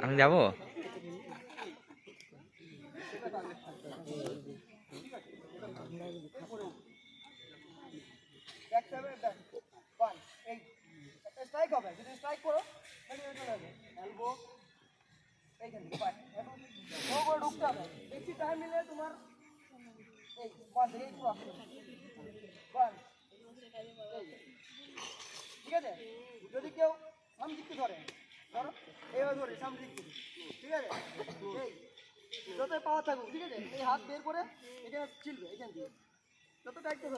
আমি যাবো। ঠিক আছে, যদি কেউ সামনে দিকতে ধরে, ধরো এইভাবে ধরে সামনে দিকতে, ঠিক আছে, যতই পাওয়ার থাকুক, ঠিক আছে, এই হাত বের করে এখানে ছিলবে, এখান দিয়ে যত টাইট ধরো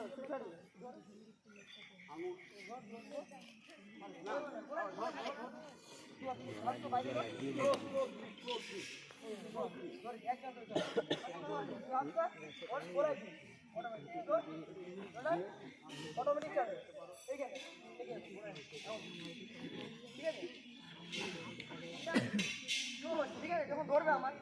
অটোমেটিক যাবে এইখানে, ঠিক আছে, ঠিক আছে, যখন ধরবে আমার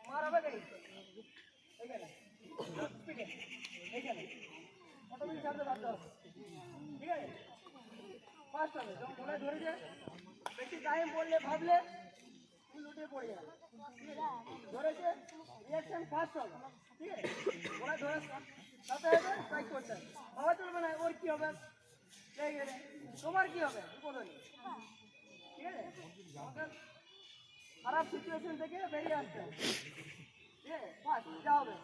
মার হবে গাড়ি এইখানে এইখানে অটোমেটিক ছাড়তে বাধ্য হবে, ঠিক আছে, ফার্স্ট হবে যখন গোলায় ধরে যায় বেশি টাইম পড়লে ভাবলে তুমি লুটে পড়ে যাবে, ধরেছে রিয়াকশন ফার্স্ট হবে, ঠিক আছে, গোলায় ধরে সাথে সাথে স্ট্রাইক করতে হবে, ভাবা চলবে না ওর কি হবে তোমার কি হবে বিপদে, ঠিক আছে, আমাদের খারাপ সিচুয়েশন থেকে বেরিয়ে আসতে হবে, ঠিক আছে, ফার্স্ট যা হবে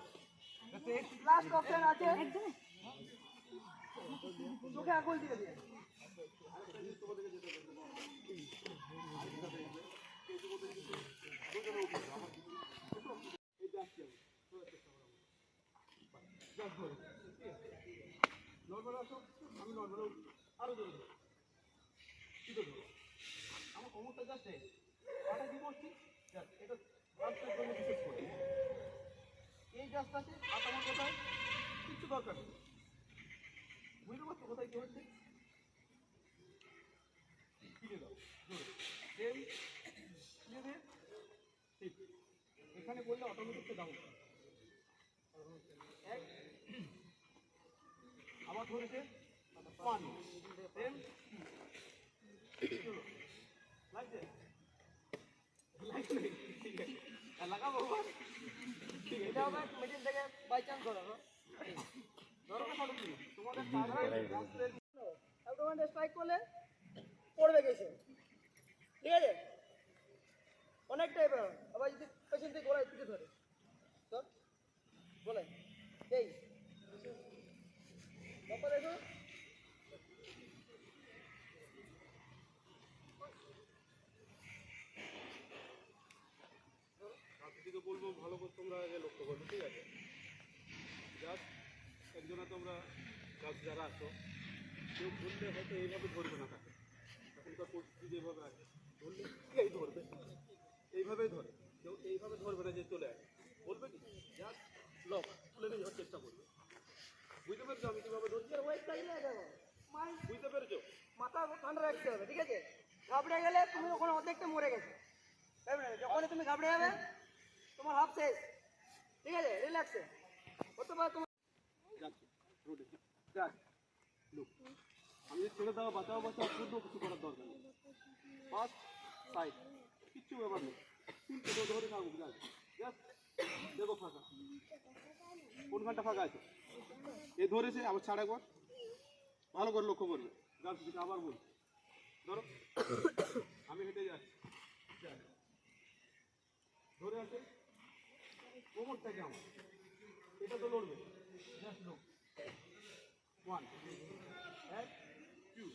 লাস্ট অপশন আছে চোখে আঙুল দিয়ে দিয়ে নর্মাল আসো, আমি নর্মাল আরো জোরে কি করবো আমার ক্ষমতা যাচ্ছে পাটা কি করছি এটা রাস্তার জন্য বিশেষ করে এই গাছটা আছে পাটা আমার কোথায় কিচ্ছু দরকার নেই, বুঝতে পারছো কোথায় কি হচ্ছে, কিনে দাও জোরে সেম কিনে দিয়ে ঠিক এখানে বললে অটোমেটিক দাম এক আবার ধরেছে পান সেম লাগছে লাগাবো ঠিক আছে, এটা হবে মিডিল থেকে বাই চান্স ধরো ধরো না ফটো দিন তোমাদের সাধারণ স্ট্রাইক করলে পড়বে গেছে, ঠিক আছে, অনেক টাইপের আবার যদি পেছন থেকে গোড়ায় পিঠে ধরে তো বলে এই তারপর দেখো দিকে বলবো ভালো করে তোমরা আগে লক্ষ্য করবে, ঠিক আছে, জাস্ট একজনা তোমরা গাছ যারা আছো কেউ ধরলে হয়তো এইভাবে ধরবে না তাকে, এখনকার পরিস্থিতি যেভাবে আছে ধরলে এই ধরবে এইভাবেই ধরে, কেউ এইভাবে ধরবে না যে চলে আসে বলবে কি জাস্ট লক তুলে নিয়ে যাওয়ার চেষ্টা করবে, বুঝতে পেরেছো আমি কীভাবে ধরছি, বুঝতে পেরেছো, মাথা ঠান্ডা রাখতে হবে, ঠিক আছে, ঘাবড়ে গেলে তুমি ওখানে অর্ধেকটা মরে গেছে, যখনই তুমি ঘাবড়ে যাবে তোমার হাফ শেষ, ঠিক আছে, রিল্যাক্সে হতে পারে তোমার আমি ছেড়ে দাও বাঁচাও বাঁচাও শুধু কিছু করার দরকার নেই, ফার্স্ট সাইড কিচ্ছু ব্যাপার নেই, কিন্তু ধরে থাকবো জাস্ট দেখো ফাঁকা কোন ঘন্টা ফাঁকা আছে এ ধরেছে আবার ছাড় একবার ভালো করে লক্ষ্য করবে গাছ দিকে আবার বল ধরো আমি হেঁটে যাচ্ছি ধরে আছে কোমরটাকে আমার এটা তো লড়বে জাস্ট লোক 1 এক 2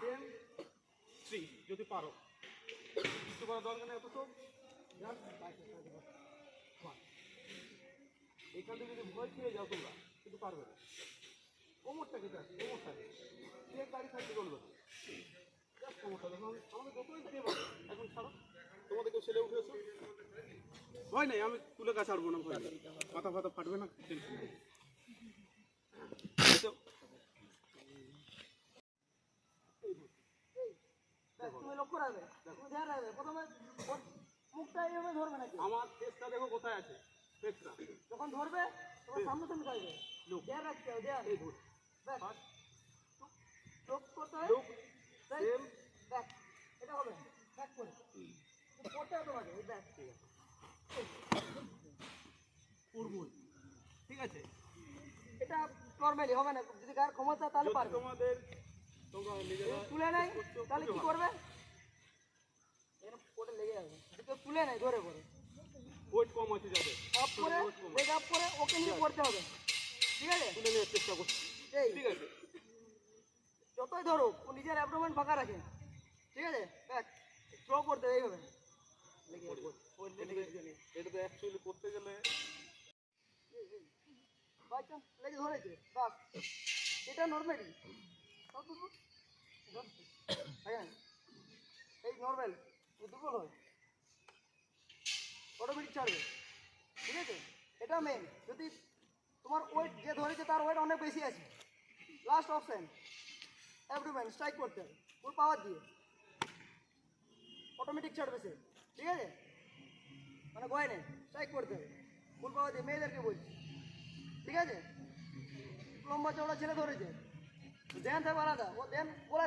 10 3 যদি পারো কিছু করার দরকার নেই, এত তো এখান থেকে যদি ভয় খেয়ে যাও তোমরা কিন্তু পারবে না, কোমরটাকে যাচ্ছে কোমরটাকে সে গাড়ি থাকতে চলবে না, কোমরটা যখন আমাদের যতই খেয়ে পাবে এখন ছাড়ো তোমাদেরকে ছেলে উঠেছো ভয় নেই, আমি তুলে গাছ ছাড়বো না, ভয় নেই, পাতা ফাতা ফাটবে না, রাখবে, তুমি ধ্যান রাখবে। প্রথমে ওর মুখটা এইভাবে ধরবে নাকি? আমার ফেসটা দেখো কোথায় আছে, ফেসটা যখন ধরবে তোমার সামনে তুমি থাকবে, লুক ধ্যান রাখতে হবে, ধ্যান। এই ধর ব্যাস, ফার্স্ট চোখ করতে হয়, লুক ব্যাস, সেম ব্যাস। এটা হবে না, ব্যাক করে করতে হবে তোমাকে, এই ব্যাস। উড়বুল, ঠিক আছে। এটা নর্মালি হবে না, যদি কার ক্ষমতা তাহলে যদি পারবে। তোমাদের তোমরা নিজেরা যদি তুলে নেয় করছো, তাহলে কি খুবই ভালো। করবে? এরকম কোটে লেগে যাবে, যদি কেউ তুলে নেয় ধরে করে ওয়েট কম আছে যাদের, আপ করে, লেগ আপ করে ওকে নিয়ে করতে হবে, ঠিক আছে? তুলে নেওয়ার চেষ্টা করছি, এই ঠিক আছে। যতই ধরুক ও নিজের অ্যাবডোমেন ফাঁকা রাখে, ঠিক আছে? ব্যাক থ্রো করতে হবে এইভাবে, লেগে যাবে, ওই লেগে যাবে। এটাতে অ্যাকচুয়ালি করতে গেলে বাই চান্স লেগে ধরেছে, বাস, এটা নর্মালি হ্যাঁ, এই নর্মাল দুর্বল হয়, অটোমেটিক ছাড়বে, ঠিক আছে? এটা মেন। যদি তোমার ওয়েট যে ধরেছে তার ওয়েট অনেক বেশি আছে, লাস্ট অপশন অ্যাবডোমেন স্ট্রাইক করতে হবে ফুল পাওয়ার দিয়ে, অটোমেটিক ছাড়বে সে, ঠিক আছে? মানে গয়নে স্ট্রাইক করতে হবে ফুল পাওয়ার দিয়ে, মেয়েদেরকে বলছি, ঠিক আছে? লম্বা চওড়া ছেলে ধরেছে, ধ্যান থাকবে আলাদা, ও ধ্যান বলা